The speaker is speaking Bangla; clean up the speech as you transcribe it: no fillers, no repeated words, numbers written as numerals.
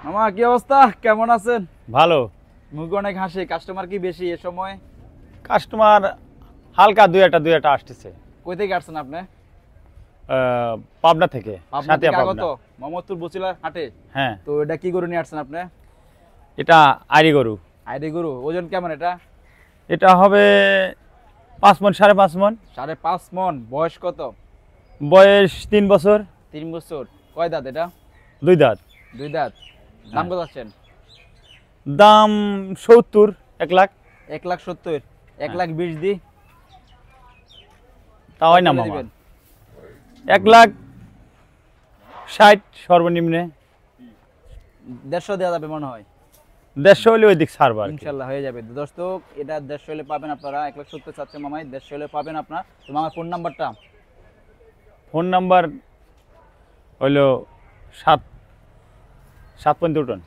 মামা কি অবস্থা, কেমন আছেন? ভালো। মুরগি অনেক হাসি, কাস্টমার কি বেশি এ সময়? কাস্টমার হালকা দুই একটা আসতেছে। কই থেকে আসছেন আপনি? পাবনা থেকে। পাবনা সাতিয়া থেকে আগত পাবনা। মোহাম্মদপুর বছিলার হাটে। হ্যাঁ, তো এটা কি গরু নিয়ে আসছেন আপনি? এটা আইরি গরু। আইডি গরু, ওজন কেমন এটা? এটা হবে 5 মণ, 5.5 মণ। 5.5 মন। বয়স কত? বয়স 3 বছর। 3 বছর। কয় দাঁত এটা? 2 দাঁত। 2 দাঁত। দাম কত আছেন? দাম 70, 1 লাখ। 1,70,000। 1,20,000 দি তা হয় না কত মামা। দিবেন? 1,60,000 সর্বনিম্নে। 150 দেওয়া যাবে মনে হয়। 150 হলে ওই দিক ছাড়বা আর কি। ইনশাল্লাহ হয়ে যাবে। দর্শক, এটা 150 হলে পাবেন আপনারা। 1,70,000 চাচ্ছে মামাই, 150 হলে পাবেন আপনার। তো মামার ফোন নাম্বারটা? ফোন নাম্বার হইলো 7 পর্যন্ত উঠুন।